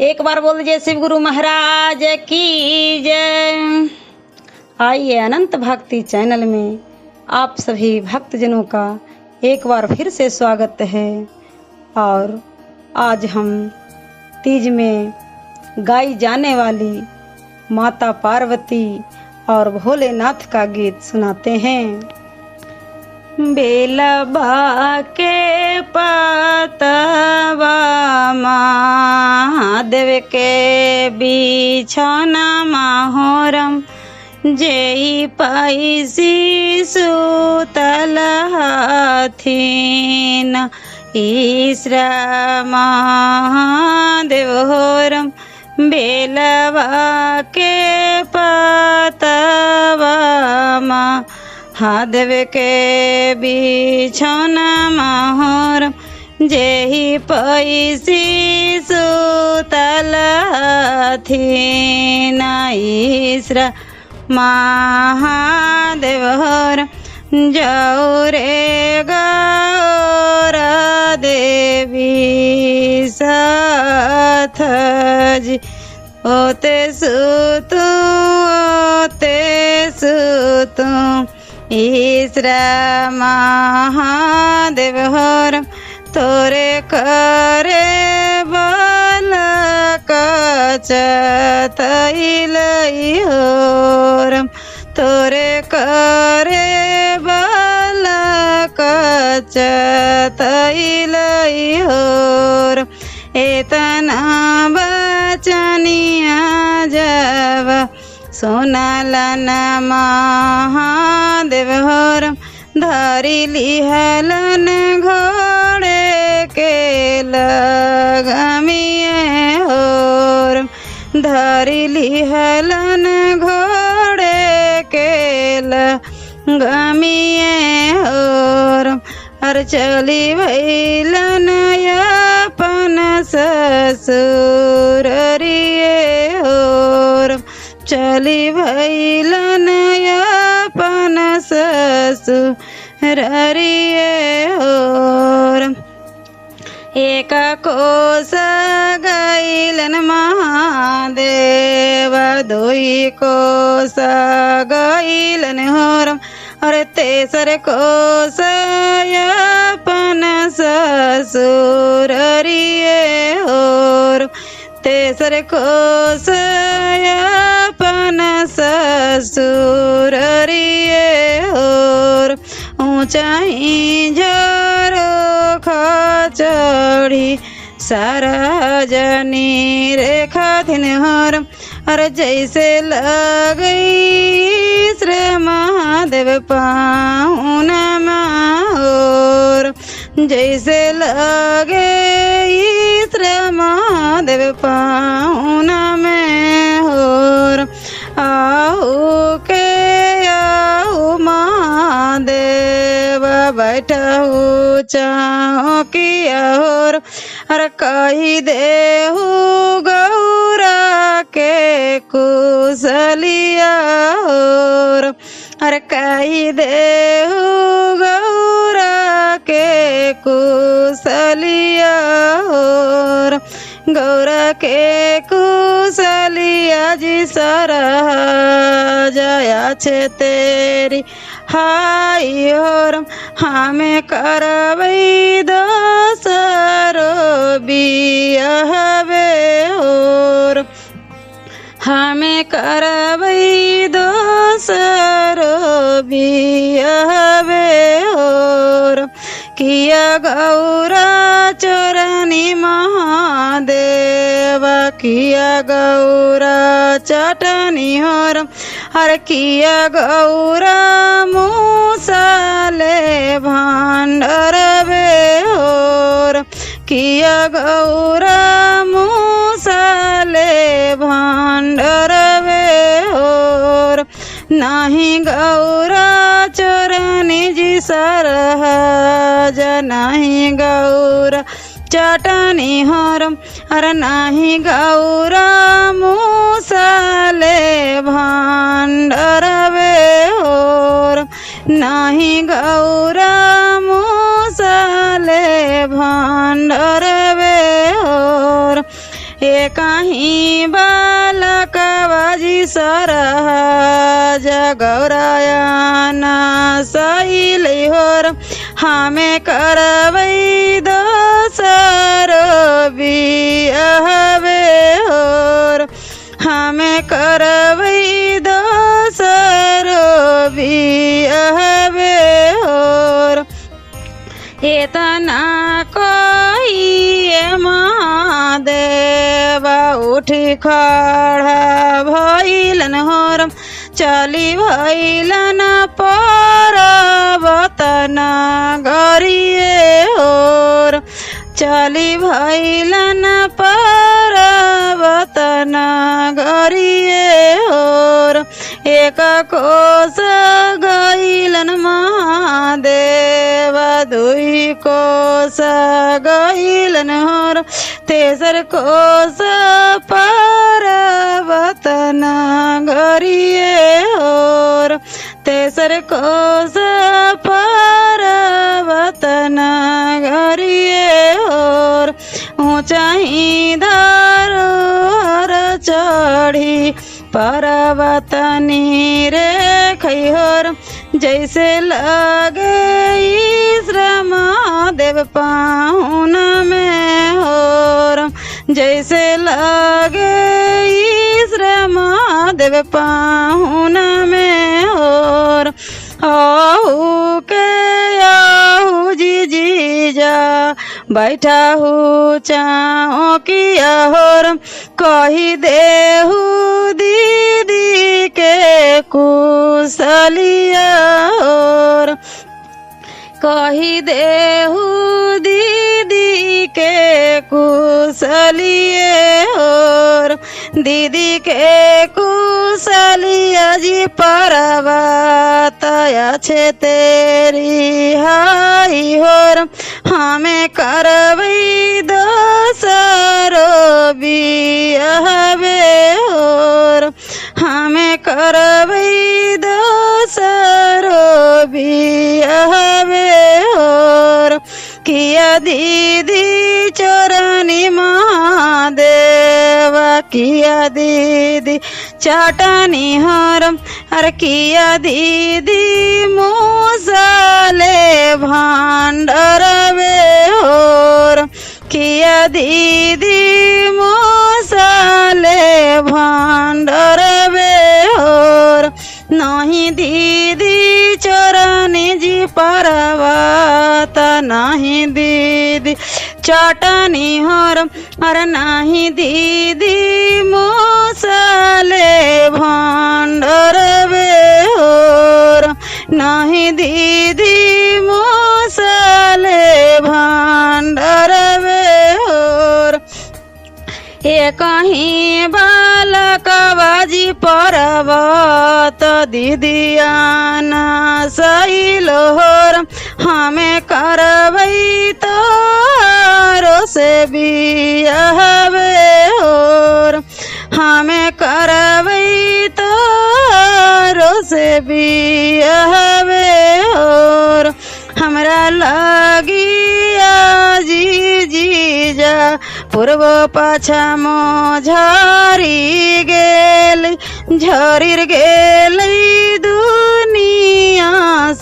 एक बार बोल दीजिए शिव गुरु महाराज की जय। आइए अनंत भक्ति चैनल में आप सभी भक्तजनों का एक बार फिर से स्वागत है। और आज हम तीज में गाई जाने वाली माता पार्वती और भोलेनाथ का गीत सुनाते हैं। बेलबा के पतवा महादेव के बिछौना माहोरम जेई पैसी सुतल हथिन ईश्रा महादेव होरम। बेलबा के पतवा महादेव के बिछौना माहोरम जेहि पैसी सुतल हथिन ईश्रा महादेव होरम। जौरे गौर देवी साथ जी ओते सुतू ईश्रा महादेव होरम। तोरे करे बल कचतैलई होरम। तोरे करे बल कचतैलई होरम। एतना बचनिया जब सोनालन महादेव होरम। धरी लिहलन घोड़े के लगमिए होरम। धरी लिहलन घोड़े के लगमिए होरम। और चली भैलन अपन ससुररिए होरम। चली भैलन अपन ससुररिए होरम। एक कोस गैलन महादेव दुई कोस गैलन होरम। और तेसर कोस अपन ससुररिए होरम। तेसर कोस अपन ससुररिए होरम। ऊंचाई झरो खचड़ी साराजनी रेखा थिन होरम। और जैसे लगई श्री महादेव पाहुना होरम। जैसे लगे श्री महादेव पाहुना में होरम। आहू के आहू महादेव बैठहू चौकिया होरम। और कही देहू गौरा के कुशलिया होरम। और कही देहू गौरा के कुशलिया होरम। गौरा के कुशलिया जी सरह जया छे तेरी हाई होरम। हमें करवई दोसरो बियाहवे होरम। हमें करवई दोसरो बियाहवे होरम। किया गौरा चोरनी महादेव किया गौरा चटनी होरम। हर किया गौरा मूसाले भांडरवे होरम। किया गौरा मूसाले भांडरवे होरम। नाही गौरा चोरनी जी सरह नाही गौरा चटनी होरम। अरे नाही गौरा मूसाले भांडरवे होरम। नाही गौरा मूसाले भांडरवे होरम। हे कहीं बालक बाजी सरहज गौरायना सैल होर हमें करवै दोसर बियाहवे होर हमें करवै दोसर बियाहवे होर इतना कहिए महादेव उठी खड़ा भइलन होर चली भइलन पर्वत नगरिए होर चली भइलन पर्वत नगरिए होर एक कोस गइलन महादेव दुई कोस गइलन होर तेसर कोस पर्वत नगरिए होर तेसर कोस पर्वत नगरिए होर ऊंचाई धरोहर चढ़ी पर्वत नीरे खैहर जैसे लगे श्रम देव पाहुन में होर जैसे लगे श्रम देव पाहुन में होर आहू के आहू जी जा बैठा हूँ चाहो किया होर कही देहू दीदी के कुशलिया होर कही देहू दीदी के कुशलिए होर दीदी के कुशलिया जी पर्वत अच्छे तेरी हाई होर हमें करवै दोसर बियाहवे होर हमें करवै दोसर बियाहवे होर किया दीदी चोरनी महादेव किया दीदी चाटनी हर अरे किया दीदी मूसले भांडरवे होर किया दीदी मूसले भांडरवे होर नहीं दीदी चोरनी जी पर्वत नहीं दीदी चाटनी होर अरे नहीं दीदी मूसले भांडरवे होर नहीं दीदी मूसले भांडरवे होर ये कहीं बालक बाजी पर्वत दीदियाना सैल होर हमें करवै तोरो से बियाहवे होर हमें करवै तोरो से बियाहवे होर हमरा लगी जी जीजा पूर्व पछम झरी गेल झरिर गेल दुनिया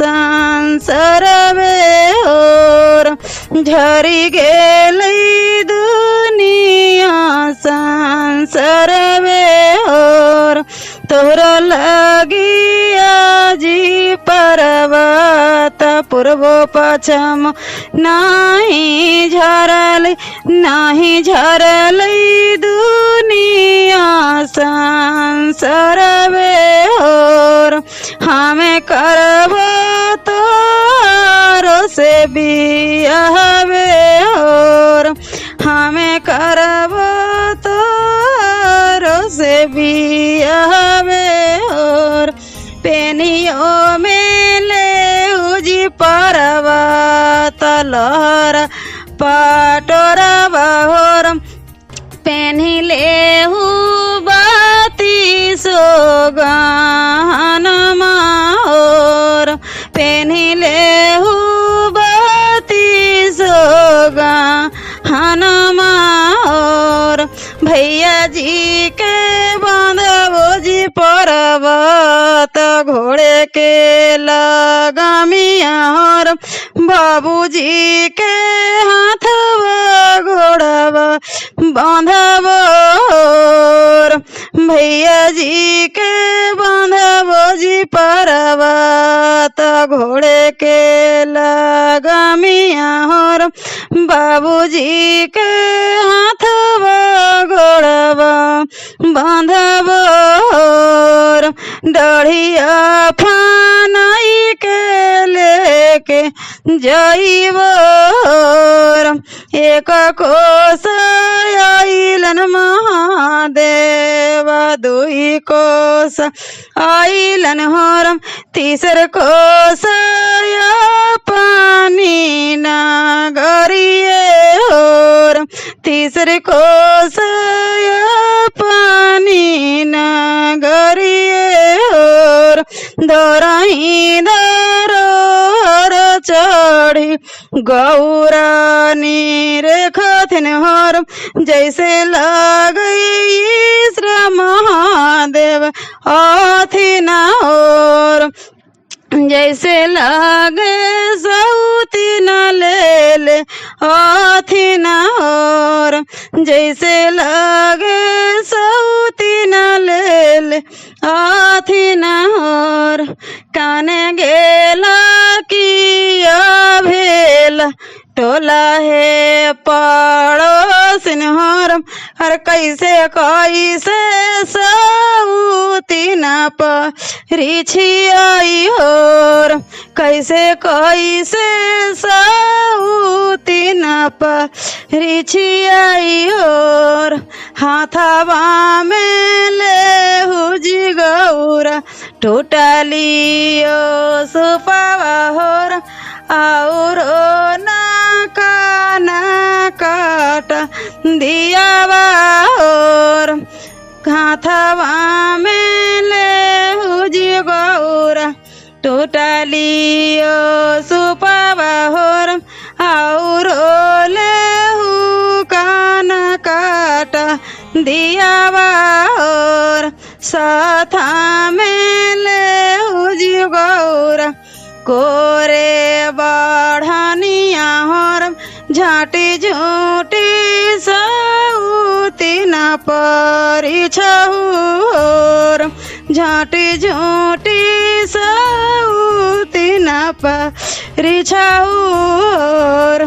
संसारवे होर झरी गेल दुनिया संसारवे होर तोहरा लगी जी पर्वत पूर्व पछम नहीं झरल दुनिया संसारवे होर हमें करब तोरो से बियाहवे होर हमें करब तोरो से बियाहवे होर पेनियो में ले उजी पर्वत लहर पाटोरा बहोर पेन्ही लेहू बाती सोगान माहोर पेन्ही लेहू बाती सोगान माहोर भैया जी के बांधबो जी पर्वत घोड़े के लगामिया और बाबूजी के हाथवा घोड़वा बांधबो भैया जी के बांधबो जी पर्वत घोड़े के लगामिया और बाबूजी के हाथवा घोड़वा बांधबो डढ़िया फानाई के लेके जाइबो एक कोस आइलन महादेव दुई कोस आइलन होरम तीसर कोस पानी नागरिए होर तीसर कोस पानी नागरिए होर धरही धरोहर चढ़ी गौरानी रेखथिन हर जैसे लगई श्री महादेव अथिन और जैसे लागे सऊती न ले ले हाथी न और जैसे लागे सऊती न ले ले हाथी न और काने गेला किया भेला टोला है पड़ोसिन हरम हर कैसे कैसे सऊती न परिछियाई होर कैसे कैसे सऊती न परिछियाई होर हाथवा में ले हुजी गौरा टूटलियो सुपावा होर और ना काट दियावा और हाथवा में ले हुजी गौरा टूटलियो सुपावा होर और ले हु कान काट दियावा और साथा में ले हुजी गौरा कोरे बढ़निया होर झाटी झूठी सऊती न परिछहुर झाटी झूठी सऊती न परिछहुर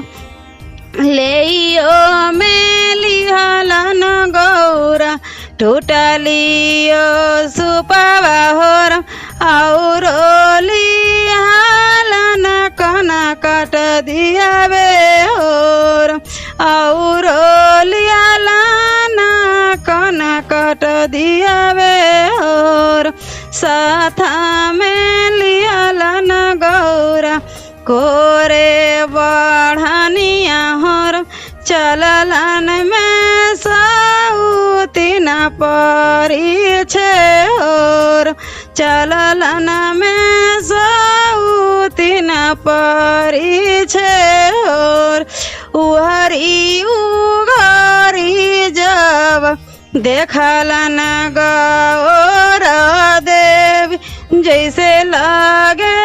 लेइयो मेलिहलन गौरा टूटलियो सुपावा होर और लिहलन कना काट दियावे होर और लिहलन कना काट दियावे होर साथा में लिहलन गौरा कोरे बढ़निया होर चललन में सऊती न परिछे होर चललन में सऊती न परिछे होर उहरी उघरी जब देखलन गौरा देवी जैसे लागे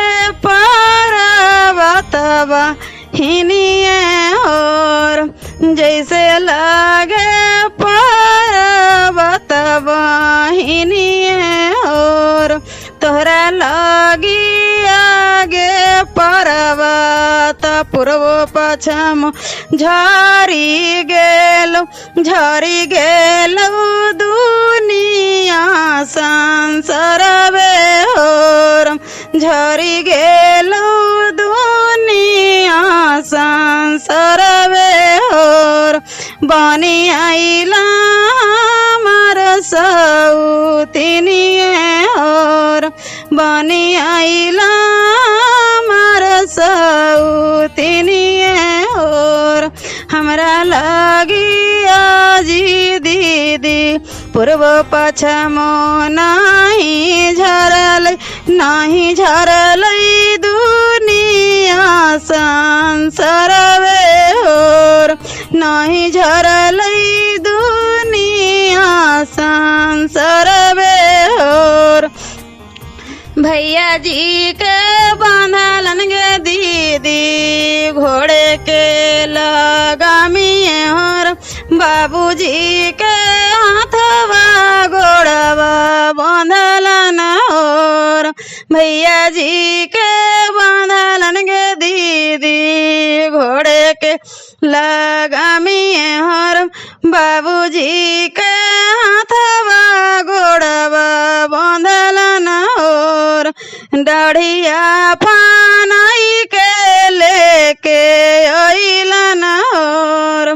पर्वतवा हिनिए और जैसे लागे पर्वतवा हिनिए और तोहरा लागी आगे पर्वत पूर्व पश्चिम झरी गेलो दुनिया संसारवे और झरी गेलो दुनिया संसारवे और बनी आइला हमार सऊतिनिए और बनी आइला हमार सऊतिनिए और हमरा लागी आजी दीदी पूर्व पश्चिम नाही झरल दुनिया संसारवे और नाही झरल दुनिया जी के बांधलन गे दीदी घोड़े के लगामी और बाबूजी के हाथवा घोड़वा बांधलन और भैया जी के बांधलन गे दीदी घोड़े के लगामी और बाबूजी के हाथवा घोड़वा बांधलन और दाढ़िया फानाई के लेके अइलन और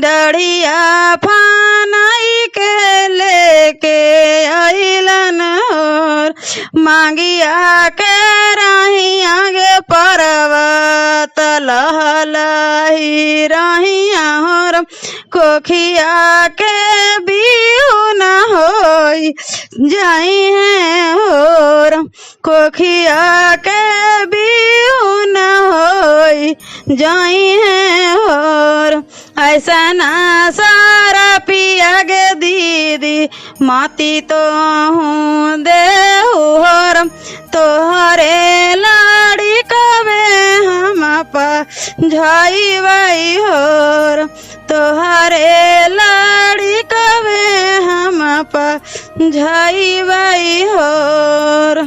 दाढ़िया फानाई के लेके अइलन और मांगिया के रही आगे पर्वत लहलही रहिया और कोखिया के बिहू न होई जाई है और कोखिया के बिहू न होई जाई है और ऐसा ना सारा पिया गे दीदी माती तो हूँ देहु और तोहरे लाड़ी कवे हम झाई बाई होर तोहरे लाड़ी कवे हम झाई बाई होर।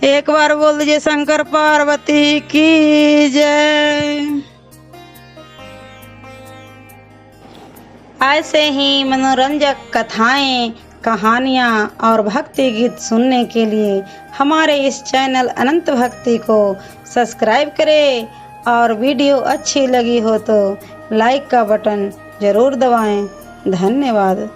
एक बार बोल दीजिए शंकर पार्वती की जय। ऐसे ही मनोरंजक कथाएं, कहानियाँ और भक्ति गीत सुनने के लिए हमारे इस चैनल अनंत भक्ति को सब्सक्राइब करें और वीडियो अच्छी लगी हो तो लाइक का बटन जरूर दबाएं। धन्यवाद।